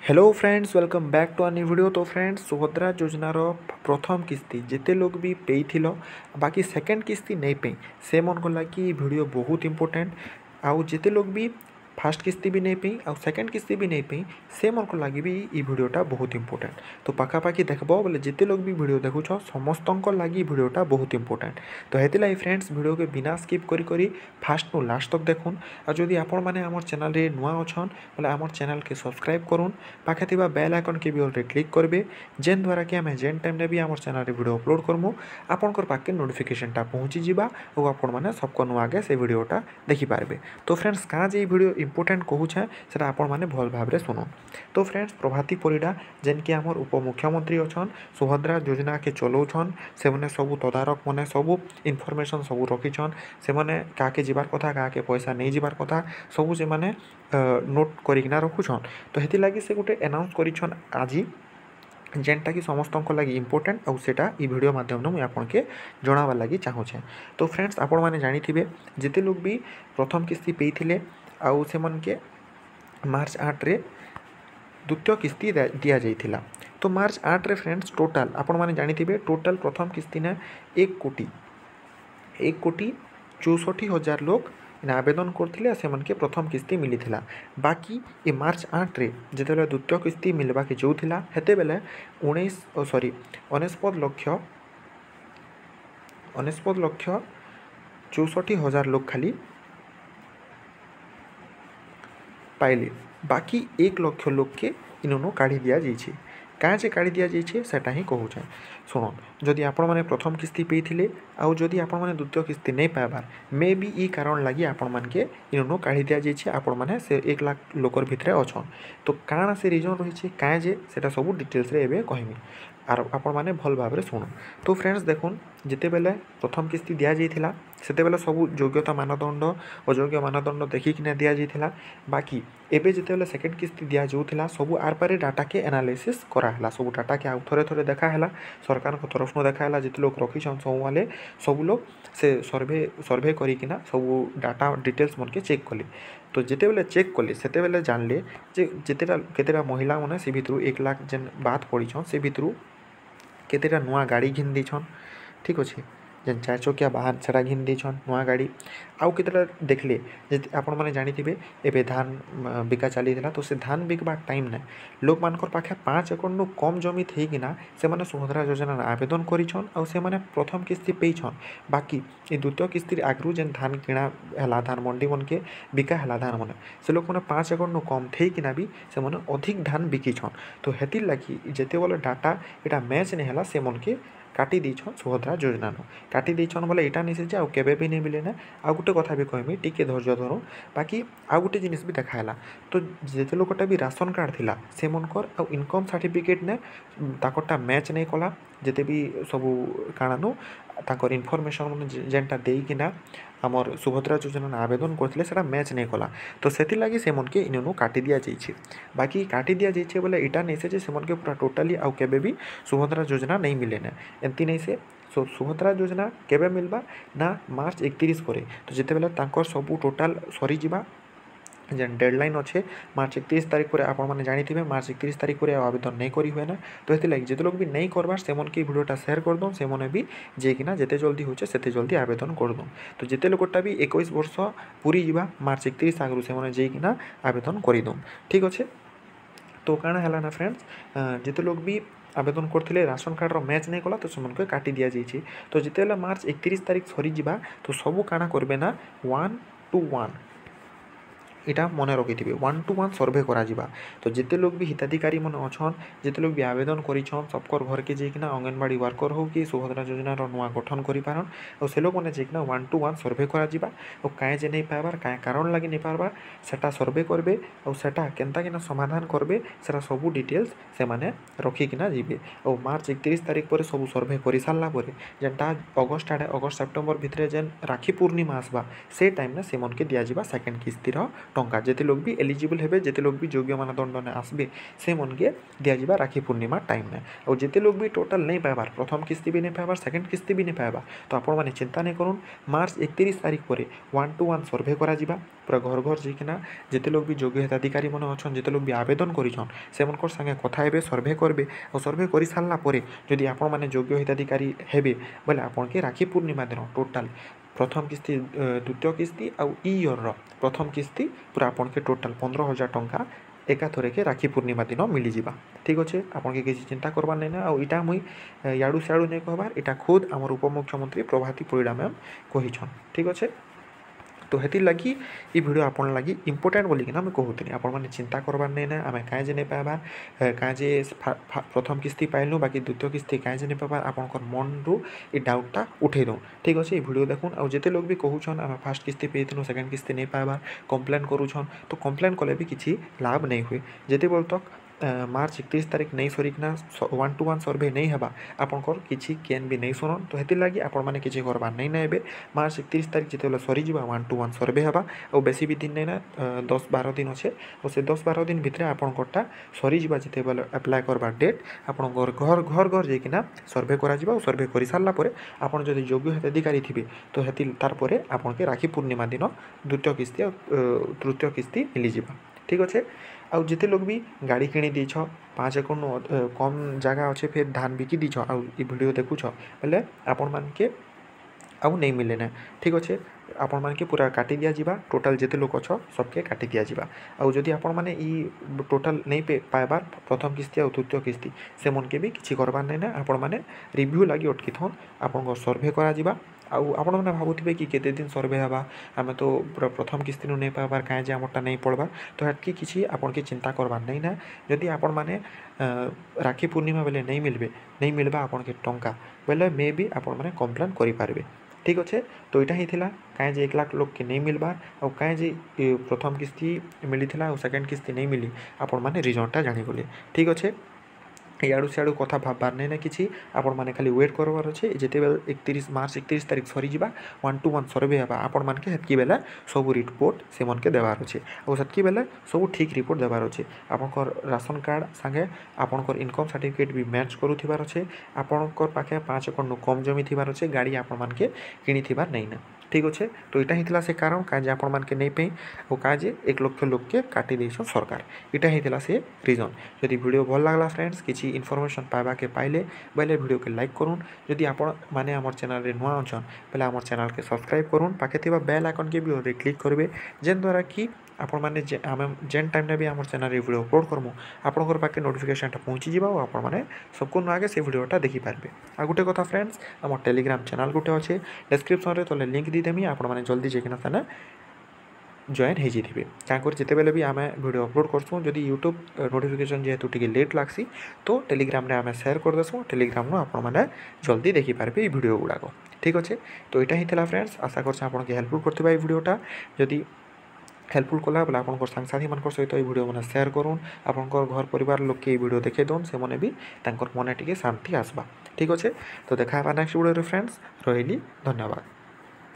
Hello friends welcome back to new video. तो friends Subhadra योजनार प्रथम किस्ती जिते लोग भी पेइथिलो बाकी सेकंड किस्ती नहीं पे से मन को लगी वीडियो बहुत इंपोर्टेंट। आउ जिते लोग भी फास्ट किस्ती भी नहीं पी आउ सेकंड किस्ती भी नहीं पी से मन को लगी भी ये वीडियोटा बहुत इंपोर्टेंट। तो पाखापाखि देखब बोले जिते लोग भी वीडियो देखुछ समस्त लगी वीडियोटा बहुत इंपोर्टेंट। तो हेतिलाई फ्रेंड्स वीडियो के बिना स्किप करी करी फास्ट टू लास्ट तक देखुन। और जदि आपण मैंने आम चैनल रे नुआ अछन बोले आम चैनल के सब्सक्राइब करुन पाखे थिबा बेल आइकन के भी ऑलरे क्लिक करेंगे जेन द्वारा कि आम जेन टाइम भी आम चैनल रे वीडियो अपलोड करमु आपनकर पाखे नोटिफिकेशनटा पहुँची जावा और आपण मैंने सबको नुआ आगे से वीडियोटा देखिपारे। तो फ्रेंड्स कहाँ जे वीडियो इंपोर्टेंट कहूछे से आपण मैंने भल भाव सुनो। तो फ्रेंड्स प्रभाती परिडा जेन कि आमर उपमुख्यमंत्री अच्छन सुभद्रा योजना के चलाउछन से मैंने सबू तदारक मैंने सबू इनफर्मेशन सबू रखिछन से मैंने क्या जीवार कथा क्या पैसा नहीं जीवार कथा सबू से मैंने नोट करिकिना रखुछन। तो हेति लगी से गोटे अनाउंस करिछन आज जेनटा कि समस्त लगी इंपोर्टेंट आउ सेटा ई वीडियो माध्यम मुझे आपके जनाबार लगी चाहूँचे। तो फ्रेंड्स आपण मैंने जानी जिते लोग भी प्रथम किस्ती पेइथिले आउ से मन के मार्च 8 रे द्वितीय किस्ती दिया जाइथिला। तो मार्च 8 रे फ्रेंड्स टोटाल आपण मैंने जानी टोटाल प्रथम किस्ती ने 1,64,00,000 लोग आवेदन करथिले से मन के प्रथम किस्ती मिली थिला। बाकी ये मार्च 8 रे जेतेबेले द्वितीय किस्ती मिलवा के जो थिला हेते बेले 19,64,00,000 लोग खाली पाइले। बाकी 1,00,000 लोग के इन्होंने काढ़ी दिया जाइए। कहाँ से काढ़ी दिया जाइए सेटा ही कहूँ शुण जदि आपण मैंने प्रथम किस्ती पेइथिले आउ जदि आपण मैंने द्वितीय किस्ती नहीं पाइबार मे बी ई कारण लगी आपण मान के इन्होंने काढ़ी दिया जाइए आपण मैंने से 1,00,000 लोकर भितर अच्छन। तो काण से रिजन रही कहीं जे सेटा सब डिटेल्स रे एबे कहमी आर आपण मैंने भल भाव शुणु। तो फ्रेंड्स देखुन जिते बेले प्रथम किस्ती दिया जाइथिला सेते बेले सब योग्यता मानदंड अयोग्य मानदंड देखिकिना दिया जाइथिला। बाकी एबे जिते बेले सेकंड किस्ती दिया जाउथिला सब आर पारे डाटा के एनालिसिस कराला सब डाटा के आउ थोड़े थोड़े देखाला सरकार को तरफ देखाला जिते लोग रखिछन सब वाले सब लोग से सर्वे करिकिना सब डाटा डिटेल्स मन के चेक कले। तो जिते बेले चेक कले सेते बेले जानले जे जितेटा केतेटा महिला माने से भितरु 1,00,000 जेन बात पड़ीछन से भितरु केतेटा नुआ गाड़ी घिन देछन ठीक अच्छे जेन 4 चकिया बाहन सेटा घिन देछन नुआ गाड़ी आउ केतेटा देखले जे आपण माने जानी थिबे एबे धान बिका चली थिला। तो से धान बिकबा टाइम ने लोक मानकर पाखे 5 एकड़ नु कम जमी थई किना से माने सुभद्रा योजना आवेदन करिछन आउ से माने प्रथम किस्ती पेइछन। बाकी ए द्वितीय किस्ती आगरु जेन धान किणा हला धान मंडी मन के बिका हला धान माने से लोक माने 5 एकड़ नु कम थई किना भी से माने अधिक धान बिकिछन। तो हेति लगी जेते बोले डाटा एटा मैच नहीं हला से मन के काटी दीछन सुभद्रा योजना काटी दीछन बोले यहाँ नहीं से आउ केबे भी नहीं मिले ना। आ गोटे कथा भी कहमी टिके धैर्य धरो। बाकी आ गोटे जिनिस भी देखाला तो जेते लोकटा भी राशन कार्ड थिला से मनकर आ इनकम सर्टिफिकेट ने ताकरटा मैच नहीं कला जेते भी सबू काणानु ताकर इनफॉरमेशन जेनटा देकिना आमर सुभद्रा योजना आवेदन करथिले सेटा मैच नहीं कला। तो सेति लागि से मन के इननु काटी दिया जाइए। बाकी काटी दिया जाइए बोले इटा नहीं से से मन के पूरा टोटाली आउ केबे भी सुभद्रा योजना नहीं मिले ना एमती नहीं से सुभद्रा योजना केबे मिलबा ना मार्च 31 पर। तो जिते बेले तांकर सबू टोटाल सरी जिबा जेन डेडलाइन अच्छे मार्च 31 तारीख पर आपण मैंने जानी मार्च 31 तारीख पर आवेदन नहीं करी हुए ना। तो ये लगे जिते लोग भी नहीं करबार से मन के वीडियोटा शेयर कर दूँ से मैंने भी जेकिना जिते जल्दी होचे सेते जल्दी आवेदन कर दूँ। तो जिते लोगटा भी 21 वर्ष पूरी जीवा मार्च 31 आगु से मैंने जेकिना आवेदन कर दूँ ठीक अच्छे। तो काଣା है ना फ्रेंड्स जिते लोग भी आवेदन करते राशन कार्ड मैच नहीं कला तो से काटी दिया जाइए। तो जिते मार्च 31 तारीख सरी जा तो सबू काଣା करबे ना 1 to 1 इटा मन रखी थे 1 to 1 सर्वे करा जिबा। तो जिते लोग भी हिताधिकारी मन अच्छन जिते लोग भी आवेदन करिछन सबकर घर के जेकिना अंगनवाड़ी वर्कर हो कि सुभद्रा योजना नुआ गठन करि पारन और से लोग मैंने जेकिना 1 to 1 सर्वे करा जिबा और काए जे नहीं पाइबार काए कारण लगी नहीं पारबा सेटा सर्वे करबे और सेटा केनता किना समाधान करबे सेटा सबू डिटेल्स से माने रखिकिना जिबे। और मार्च 31 तारीख पर सबू सर्वे करि सारला परे जेनटा अगस्त आड़े अगस्त सेप्टेम्बर भितर जेन राखी पूर्णिमा आसबा से टाइम ने से मन के दिया जिबा सेकंड किस्तीर टंका जेते लोग भी एलिजिबल हेबे जेते लोग भी योग्य मानदंड ने आसबे से मन के दिया जिबा राखी पूर्णिमा टाइम ने और जेते लोग भी टोटल नहीं पाइबार प्रथम किस्ती भी नहीं पाइबार सेकेंड किस्ती भी नहीं पाइबार तो आपण माने चिंता नहीं करूँ मार्च 31 तारिख पर 1-to-1 सर्भे करा जिबा पूरा घर घर जाइकिना जेते लोग भी योग्य हिताधिकारी मन अच्छन जेते लोग भी आवेदन करिछन से मनकर संगे कथा हेबे सर्भे करबे और सर्भे करि सारला परे जदि आपण माने योग्य हिताधिकारी हेबे बोले आपण के राखी पूर्णिमा दिन टोटल प्रथम किस्ती द्वितीय किस्ती आउ इयर प्रथम किस्ती पूरा आपन के टोटल 15,000 टंका एका थरे के राखी पूर्णिमा दिन मिली जिबा ठीक अच्छे आपन के किसी चिंता करबार नहीं ना और इटा मुई याडू सियाडू नहीं कहबार इटा खुद आमर उपमुख्यमंत्री प्रभाती परिड़ा मैम कहिछन ठीक अच्छे तो हेतिर लगी ये वीडियो आपन लगी इंपोर्टेंट बोलिकिना मैं कहूनी आपण मैंने चिंता करबार नहीं ना आम कहीं नहीं पाइबार कहीं प्रथम किस्ती पाइलु बाकी द्वितीय किस्ती कहीं नहीं पाइबार आपंकर मन रू ये डाउटा उठे दो ठीक अच्छे वीडियो देखुन और जिते लोग भी कहून आम फास्ट किस्ती पाइलु सेकेंड किस्ती नहीं पाइबार कम्प्लेन करूछन तो कम्प्लेन कले भी किसी लाभ नहीं हुए जिते बोल तक मार्च 31 तारिख नहीं सरिकिना 1-to-1 सर्भे नहीं हेबा आपंकर किसी केन भी नहीं सुनन तो हेतिर लगी आपण माने किसी करबार नहीं ना एबे मार्च 31 तारिख जिते सरी जिबा 1-to-1 सर्भे हेबा और बेसी भी दिन नहीं ना 10-12 दिन अच्छे और से 10-12 दिन भितर आपंकरटा सरी जिबा जिते बेले अप्लाई करबार डेट आपंकर घर घर घर जाइकिना सर्भे करा जिबा और सर्भे करि सारला परे आपण जदि योग्य हिताधिकारी थिबे तो हेतिर तार परे आपण के राखी पूर्णिमा दिन द्वितीय किस्ती और तृतीय किस्ती मिली जिबा ठीक अच्छे आउ जिते लोग भी गाड़ी किणी दीछ 5 एकड़ कम जगह अच्छे फिर धान बिकी दीछ आउ वीडियो देखुछ बोले आपण मान के आउ नहीं मिले ना ठीक अच्छे आपण मान के पूरा काटी दिया जिबा टोटल जिते लोग अच्छ सबके काटी दिया जिबा आउ जदि आपण माने ई टोटल नहीं पाइबार प्रथम किस्ती और तृतीय किस्ती से मन के भी किसी करबार नहीं ना आपण माने रिव्यू लगी अटकी थन आपण सर्भे करा जिबा आउ आपण मैंने भावुवे कि केते दिन सर्भे हवा आम तो पूरा प्रथम किस्ती नहीं पाइबार कहीं जे आमरटा नहीं पड़बार तो हेटकी किसी आपन के चिंता करबार नहीं ना जदि आपण माने राखी पूर्णिमा बेले नहीं मिलबा आपन के टंका बेले मे भी आपण माने कम्प्लेन करि पारबे ठीक अच्छे तो यहाँ ही थिला कहीं जे 1 लाख लोग के नहीं मिलबार और कहीं जे प्रथम किस्ती मिली थिला और सेकेंड किस्ती नहीं मिली आपण माने रिजनटा जानिगले ठीक अच्छे याडू सियाडू कथा भाबार नहीं ना किसी आपण माने खाली वेट करबार अच्छे जिते बेले मार्च 31 तारिख सरी जिबा 1-to-1 सर्भे हेबा आपण मान के हेतकी बेले सब रिपोर्ट से मन के देवार अच्छे और सेतकी बेले सब ठीक रिपोर्ट देवार अच्छे आपनकर राशन कार्ड संगे आपनकर इनकम सर्टिफिकेट भी मैच करूथिबार अच्छे आपनकर पाखे 5 एकड़ कम जमी थिबार अच्छे गाड़ी आपण मान के किणी थिबार नहीं ना ठीक अच्छे तो यहाँ ही से कारण कहीं आपण मान के नहीं पे और कहीं 1 लाख लोग के काटी देछन सरकार यहाँ ही से रिजन जदि वीडियो भल लागला फ्रेंड्स किसी इनफॉरमेशन पाइबा के पाइले बोले वीडियो के लाइक करूँ जदि आपण माने आमर चैनल रे नुआ अछन बोले आमर चैनल के सब्सक्राइब करूँ पाखे थिबा बेल आइकन के भी ओरे क्लिक करेंगे जेन द्वारा कि आपण माने आम जेन टाइम भी आमर चैनल रे वीडियो अपलोड करमु आपनकर पाखे नोटिफिकेशनटा पहुँची जावा और आपण माने सबको आगे से वीडियोटा देखि पारबे आ गुटे कथा फ्रेंड्स आमर टेलीग्राम चैनल गुटे अच्छे डिस्क्रिप्शन रे तले लिंक देदेमी आपण माने जल्दी जेकिना सेना जॉइन हो जाइए क्या जिते बेले भी आम वीडियो अपलोड करसूँ जदि यूट्यूब नोटिफिकेशन जेहेतु टी लेट लागसी तो टेलीग्राम रे आम शेयर कर देसूँ टेलीग्राम आपण मैंने जल्दी देखिपारे ये वीडियो गुड़ाक ठीक अच्छे तो यहाँ ही था फ्रेंड्स आशा कर हेल्पफुल करथिबा ये वीडियोटा जदि हेल्पफुल कला बोले आप सांगसाथी मान सहित ये वीडियो मैंने शेयर करूँ आपंकर घर परिवार लोग के वीडियो देखे दौन से मैंने भी मन टी शांति आसबा ठीक अच्छे तो देखा नेक्स्ट वीडियो फ्रेंड्स रही धन्यवाद।